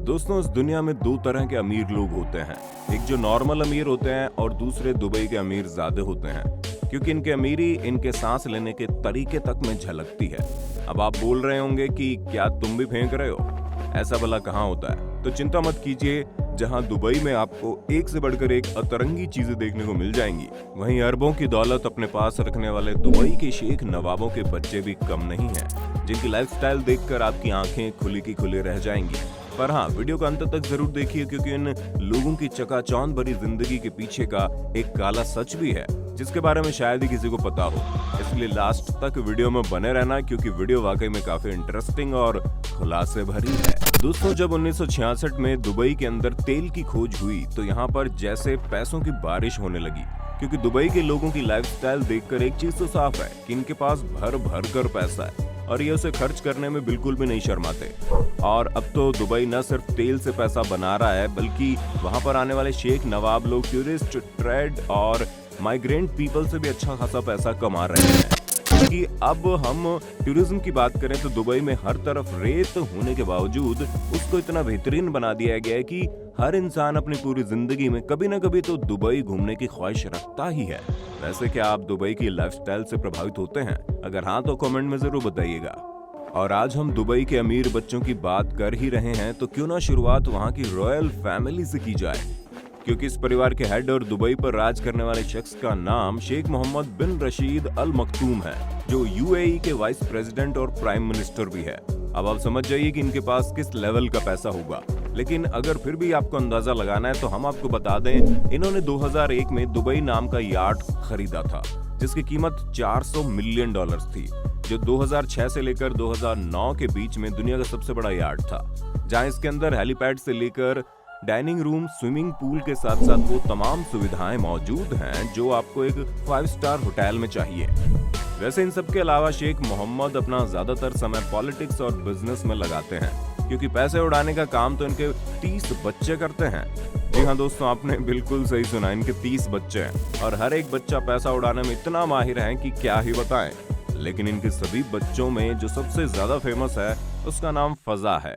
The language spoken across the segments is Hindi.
दोस्तों, इस दुनिया में दो तरह के अमीर लोग होते हैं। एक जो नॉर्मल अमीर होते हैं और दूसरे दुबई के अमीर ज़्यादा होते हैं, क्योंकि इनके अमीरी इनके सांस लेने के तरीके तक में झलकती है। अब आप बोल रहे होंगे कि क्या तुम भी फेंक रहे हो? ऐसा भला कहाँ होता है? तो चिंता मत कीजिए, जहां दुबई में आपको एक से बढ़कर एक अतरंगी चीजें देखने को मिल जाएंगी, वहीं अरबों की दौलत अपने पास रखने वाले दुबई के शेख नवाबों के बच्चे भी कम नहीं हैं, जिनकी लाइफस्टाइल देखकर आपकी आंखें खुली की खुली रह जाएंगी। पर हाँ, वीडियो का अंत तक जरूर देखिए, क्योंकि इन लोगों की चकाचौंध भरी जिंदगी के पीछे का एक काला सच भी है, जिसके बारे में शायद ही किसी को पता हो। इसलिए लास्ट तक वीडियो में बने रहना, क्योंकि वीडियो वाकई में काफी इंटरेस्टिंग और खुलासे भरी है। दोस्तों, जब 1966 में दुबई के अंदर तेल की खोज हुई, तो यहाँ पर जैसे पैसों की बारिश होने लगी, क्योंकि दुबई के लोगों की लाइफस्टाइल देखकर एक चीज तो साफ है कि इनके पास भर भर कर पैसा है और ये उसे खर्च करने में बिल्कुल भी नहीं शर्माते। और अब तो दुबई न सिर्फ तेल से पैसा बना रहा है, बल्कि वहां पर आने वाले शेख नवाब लोग टूरिस्ट, ट्रेड और माइग्रेंट पीपल से भी अच्छा खासा पैसा कमा रहे हैं। क्योंकि अब हम टूरिज्म की बात करें तो दुबई में हर तरफ रेत होने के बावजूद उसको इतना बेहतरीन बना दिया गया है कि हर इंसान अपनी पूरी जिंदगी में कभी न कभी तो दुबई घूमने की ख्वाहिश रखता ही है। वैसे क्या आप दुबई की लाइफस्टाइल से प्रभावित होते हैं? अगर हाँ, तो कमेंट में जरूर बताइएगा। और आज हम दुबई के अमीर बच्चों की बात कर ही रहे हैं, तो क्यों ना शुरुआत वहाँ की रॉयल फैमिली से की जाए, क्योंकि इस परिवार के हेड और दुबई पर राज करने वाले शख्स का नाम शेख मोहम्मद बिन रशीद अल मखतूम है, जो यूएई के वाइस प्रेसिडेंट और प्राइम मिनिस्टर भी है। अब आप समझ जाइए कि इनके पास किस लेवल का पैसा होगा। लेकिन अगर फिर भी आपको अंदाजा लगाना है, तो हम आपको बता दें, इन्होंने 2001 में दुबई नाम का यार्ड खरीदा था, जिसकी कीमत $400 मिलियन थी, जो 2006 से लेकर 2009 के बीच में दुनिया का सबसे बड़ा यार्ड था, जहां इसके अंदर हेलीपैड से लेकर डाइनिंग रूम, स्विमिंग पूल के साथ साथ वो तमाम सुविधाएं मौजूद हैं जो आपको एक 5 स्टार होटल में चाहिए। वैसे इन सब के अलावा शेख मोहम्मद अपना ज्यादातर समय पॉलिटिक्स और बिजनेस में लगाते हैं, क्योंकि पैसे उड़ाने का काम तो इनके 30 बच्चे करते हैं। जी हाँ दोस्तों, आपने बिल्कुल सही सुना, इनके 30 बच्चे हैं और हर एक बच्चा पैसा उड़ाने में इतना माहिर है कि क्या ही बताएं। लेकिन इनके सभी बच्चों में जो सबसे ज्यादा फेमस है, उसका नाम फजा है,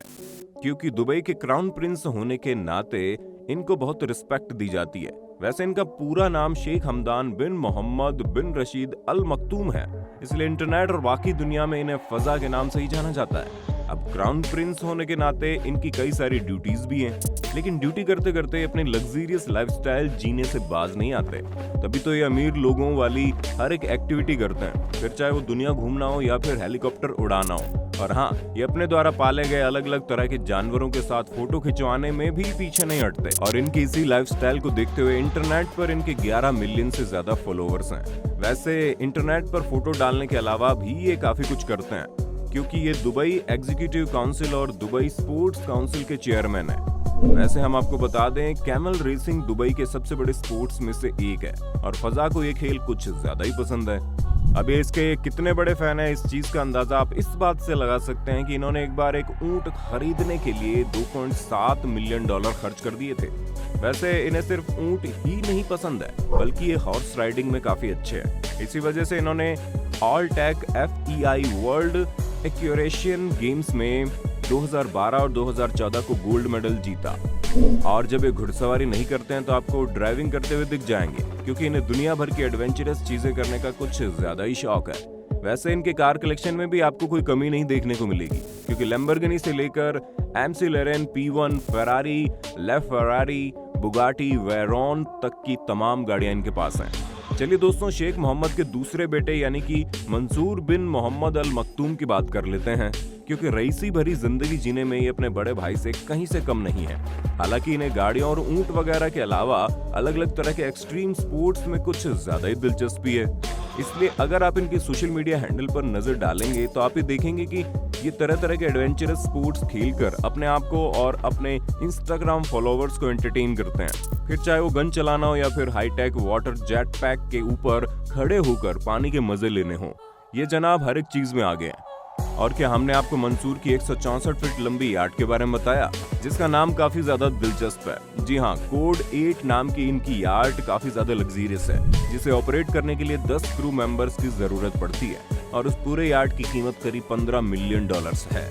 क्योंकि दुबई के क्राउन प्रिंस होने के नाते इनको बहुत रिस्पेक्ट दी जाती है। वैसे इनका पूरा नाम शेख हमदान बिन मोहम्मद बिन रशीद अल मखतूम है, इसलिए इंटरनेट और बाकी दुनिया में इन्हें फजा के नाम से ही जाना जाता है। अब क्राउन प्रिंस होने के नाते इनकी कई सारी ड्यूटीज भी हैं, लेकिन ड्यूटी करते करते अपने लग्जरियस लाइफस्टाइल जीने से बाज नहीं आते। तभी तो ये अमीर लोगों वाली हर एक एक्टिविटी करते हैं, फिर चाहे वो दुनिया घूमना हो या फिर हेलीकॉप्टर उड़ाना हो। और हाँ, ये अपने द्वारा पाले गए अलग अलग तरह के जानवरों के साथ फोटो खिंचवाने में भी पीछे नहीं हटते। और इनकी इसी लाइफस्टाइल को देखते हुए इंटरनेट पर इनके 11 मिलियन से ज्यादा फॉलोअर्स हैं। वैसे इंटरनेट पर फोटो डालने के अलावा भी ये काफी कुछ करते हैं, क्योंकि ये दुबई एग्जीक्यूटिव काउंसिल और दुबई स्पोर्ट्स काउंसिल के चेयरमैन है। वैसे हम आपको बता दें, कैमल रेसिंग दुबई के सबसे बड़े स्पोर्ट्स में से एक है और फजा को ये खेल कुछ ज्यादा ही पसंद है। अब ये इसके कितने बड़े फैन है, इस चीज का अंदाजा आप इस बात से लगा सकते हैं कि इन्होंने एक बार एक ऊंट खरीदने के लिए $2.7 मिलियन खर्च कर दिए थे। वैसे इन्हें सिर्फ ऊंट ही नहीं पसंद है, बल्कि ये हॉर्स राइडिंग में काफी अच्छे हैं। इसी वजह से इन्होंने ऑल टेक FEI वर्ल्ड एक्यूरेशन गेम्स में 2012 और 2014 को गोल्ड मेडल जीता। और जब ये घुड़सवारी नहीं करते हैं तो आपको ड्राइविंग करते हुए दिख जाएंगे, क्योंकि इन्हें दुनिया भर की एडवेंचरस चीजें करने का कुछ ज्यादा ही शौक है। वैसे इनके कार कलेक्शन में भी आपको कोई कमी नहीं देखने को मिलेगी, क्योंकि लैम्बोर्गिनी से लेकर MC-LAREN, P1, Ferrari, LaFerrari, Bugatti, Veyron तक की तमाम गाड़ियां इनके पास हैं। चलिए दोस्तों, शेख मोहम्मद के दूसरे बेटे यानी कि मंसूर बिन मोहम्मद अल मखतूम की बात कर लेते हैं, क्योंकि रईसी भरी जिंदगी जीने में ये अपने बड़े भाई से कहीं से कम नहीं है। हालांकि इन्हें गाड़ियों और ऊंट वगैरह के अलावा अलग अलग तरह के एक्सट्रीम स्पोर्ट्स में कुछ ज्यादा ही दिलचस्पी है। इसलिए अगर आप इनकी सोशल मीडिया हैंडल पर नजर डालेंगे तो आप ये देखेंगे कि ये तरह तरह के एडवेंचरस स्पोर्ट्स खेलकर अपने आप को और अपने इंस्टाग्राम फॉलोवर्स को एंटरटेन करते हैं। फिर चाहे वो गन चलाना हो या फिर हाईटेक वाटर जेट पैक के ऊपर खड़े होकर पानी के मजे लेने हो, ये जनाब हर एक चीज में आगे हैं। और क्या हमने आपको मंसूर की 164 फीट लंबी यार्ड के बारे में बताया, जिसका नाम काफी ज्यादा दिलचस्प है। जी हाँ, कोड 8 नाम की इनकी यार्ड काफी ज्यादा लग्जरियस है, जिसे ऑपरेट करने के लिए 10 क्रू मेंबर्स की जरूरत पड़ती है और उस पूरे यार्ड की कीमत करीब $15 मिलियन है।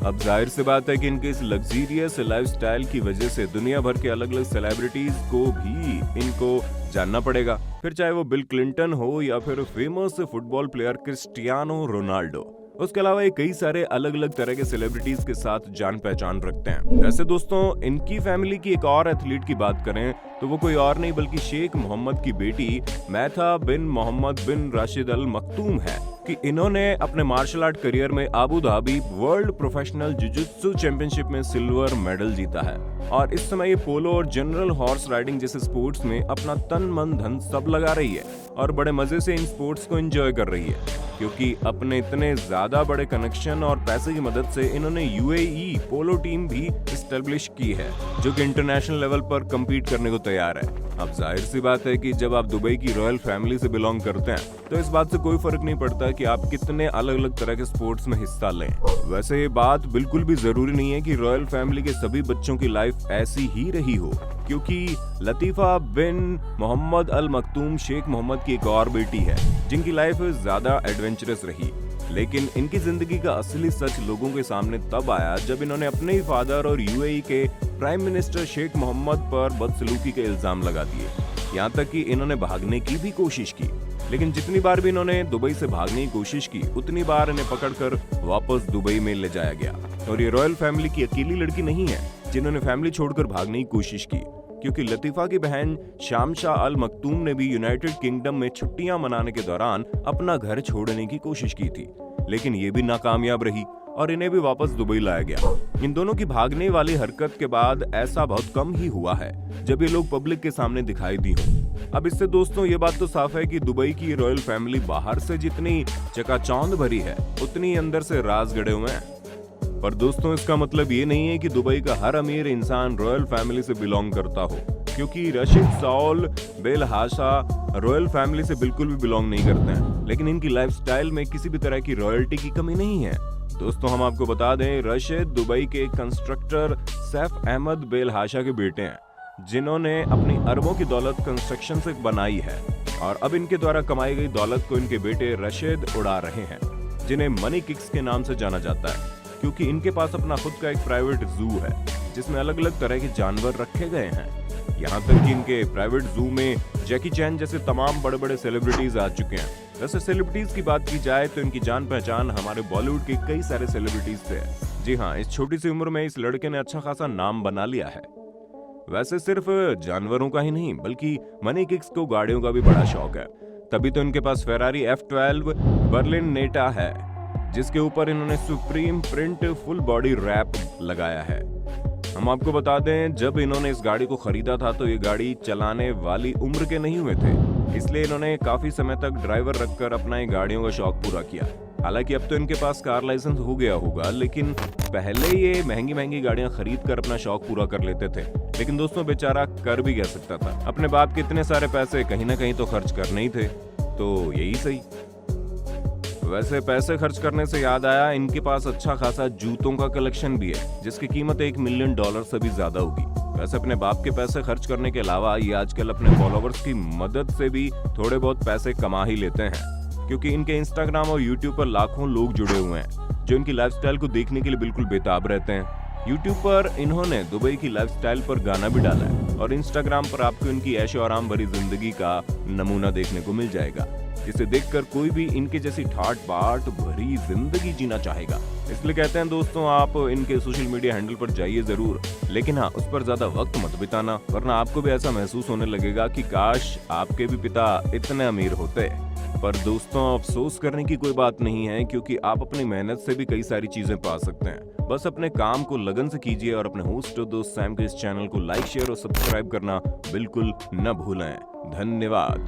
अब जाहिर सी बात है कि इनके इस लग्जीरियस लाइफस्टाइल की वजह से दुनिया भर के अलग अलग सेलिब्रिटीज को भी इनको जानना पड़ेगा, फिर चाहे वो बिल क्लिंटन हो या फिर famous football player Cristiano Ronaldo. उसके अलावा ये कई सारे अलग अलग तरह के सेलिब्रिटीज के साथ जान पहचान रखते हैं। वैसे दोस्तों, इनकी फैमिली की एक और एथलीट की बात करें तो वो कोई और नहीं बल्कि शेख मोहम्मद की बेटी मैथा बिन मोहम्मद बिन राशिद अल मखतूम है कि इन्होंने अपने मार्शल आर्ट करियर में Abu Dhabi world professional jujutsu championship में सिल्वर मेडल जीता है और इस समय ये पोलो और जनरल हॉर्स राइडिंग जैसे स्पोर्ट्स में अपना तन मन धन सब लगा रही है और बड़े मजे से इन स्पोर्ट्स को एंजॉय कर रही है, क्योंकि अपने इतने ज्यादा बड़े कनेक्शन और पैसे की मदद से इन्होंने यूएई पोलो टीम भी एस्टेब्लिश की है जो कि इंटरनेशनल लेवल पर कम्पीट करने को तैयार है। अब जाहिर सी बात है कि जब आप दुबई की रॉयल फैमिली से बिलोंग करते हैं तो इस बात से कोई फर्क नहीं पड़ता कि आप कितने अलग अलग तरह के स्पोर्ट्स में हिस्सा लें। वैसे ये बात बिल्कुल भी जरूरी नहीं है कि रॉयल फैमिली के सभी बच्चों की लाइफ ऐसी ही रही हो, क्योंकि लतीफा बिन मोहम्मद अल मखतूम शेख मोहम्मद की एक और बेटी है जिनकी लाइफ ज्यादा एडवेंचरस रही, लेकिन इनकी जिंदगी का असली सच लोगों के सामने तब आया जब इन्होंने अपने ही फादर और यूएई के प्राइम मिनिस्टर शेख मोहम्मद पर बदसलूकी के इल्जाम लगा दिए। यहाँ तक कि इन्होंने भागने की भी कोशिश की, लेकिन जितनी बार भी इन्होंने दुबई से भागने की कोशिश की उतनी बार इन्हें पकड़कर वापस दुबई में ले जाया गया। और ये रॉयल फैमिली की अकेली लड़की नहीं है जिन्होंने फैमिली छोड़कर भागने की कोशिश की, क्योंकि लतीफा की बहन शामशाह अल मखतूम ने भी यूनाइटेड किंगडम में छुट्टियां मनाने के दौरान अपना घर छोड़ने की कोशिश की थी, लेकिन ये भी नाकामयाब रही और इन्हें भी वापस दुबई लाया गया। इन दोनों की भागने वाली हरकत के बाद ऐसा बहुत कम ही हुआ है जब ये लोग पब्लिक के सामने दिखाई दी हो। अब इससे दोस्तों ये बात तो साफ है कि दुबई की रॉयल फैमिली बाहर से जितनी चकाचौंध भरी है उतनी ही अंदर से राज गड़े हुए हैं। पर दोस्तों, इसका मतलब ये नहीं है कि दुबई का हर अमीर इंसान रॉयल फैमिली से बिलोंग करता हो, क्योंकि रशीद साउल बेलहाशा रॉयल फैमिली से बिल्कुल भी बिलोंग नहीं करते हैं, लेकिन इनकी लाइफस्टाइल में किसी भी तरह की रॉयल्टी की कमी नहीं है। दोस्तों, हम आपको बता दें, रशीद दुबई के कंस्ट्रक्टर सैफ अहमद बेलहाशा के बेटे हैं, जिन्होंने अपनी अरबों की दौलत कंस्ट्रक्शन से बनाई है और अब इनके द्वारा कमाई गई दौलत को इनके बेटे रशीद उड़ा रहे हैं, जिन्हें मनी किक्स के नाम से जाना जाता है, क्योंकि इनके पास अपना खुद का एक प्राइवेट जू है जिसमें अलग अलग तरह के जानवर रखे गए हैं। यहाँ तक कि इनके प्राइवेट जू में जैकी चैन जैसे तमाम बड़े बड़े सेलिब्रिटीज आ चुके हैं। वैसे सेलिब्रिटीज की बात की जाए तो इनकी जान पहचान हमारे बॉलीवुड के कई सारे सेलिब्रिटीज से है। जी हाँ, इस छोटी सी उम्र में इस लड़के ने अच्छा खासा नाम बना लिया है। वैसे सिर्फ जानवरों का ही नहीं बल्कि मनी किक्स को गाड़ियों का भी बड़ा शौक है, तभी तो इनके पास फेरारी F12 बर्लिन नेटा है जिसके ऊपर इन्होंने supreme print full body wrap लगाया है। हम आपको बता दें, जब इन्होंने इस गाड़ी को खरीदा था तो ये गाड़ी चलाने वाली उम्र के नहीं हुए थे, इसलिए इन्होंने काफी समय तक ड्राइवर रखकर अपना ये गाड़ियों का शौक पूरा किया। हालांकि अब तो इनके पास कार लाइसेंस हो गया होगा, लेकिन पहले ये महंगी महंगी गाड़ियां खरीद कर अपना शौक पूरा कर लेते थे। लेकिन दोस्तों, बेचारा कर भी कह सकता था, अपने बाप के इतने सारे पैसे कहीं ना कहीं तो खर्च करने ही थे, तो यही सही। वैसे पैसे खर्च करने से याद आया, इनके पास अच्छा खासा जूतों का कलेक्शन भी है जिसकी कीमत $1 मिलियन से भी ज्यादा होगी। वैसे अपने बाप के पैसे खर्च करने के अलावा ये आजकल अपने फॉलोवर्स की मदद से भी थोड़े बहुत पैसे कमा ही लेते हैं, क्योंकि इनके इंस्टाग्राम और यूट्यूब पर लाखों लोग जुड़े हुए हैं जो इनकी लाइफस्टाइल को देखने के लिए बिल्कुल बेताब रहते हैं। यूट्यूब पर इन्होंने दुबई की लाइफस्टाइल पर गाना भी डाला है और इंस्टाग्राम पर आपको इनकी ऐशो आराम भरी जिंदगी का नमूना देखने को मिल जाएगा, जिसे देखकर कोई भी इनके जैसी ठाट बाट भरी जिंदगी जीना चाहेगा। इसलिए कहते हैं दोस्तों, आप इनके सोशल मीडिया हैंडल पर जाइए जरूर, लेकिन हाँ, उस पर ज्यादा वक्त मत बिताना, वरना आपको भी ऐसा महसूस होने लगेगा कि काश आपके भी पिता इतने अमीर होते। पर दोस्तों, अफसोस करने की कोई बात नहीं है, क्योंकि आप अपनी मेहनत से भी कई सारी चीजें पा सकते हैं। बस अपने काम को लगन से कीजिए और अपने होस्ट और दोस्त सैम के इस चैनल को लाइक, शेयर और सब्सक्राइब करना बिल्कुल न भूलें। धन्यवाद।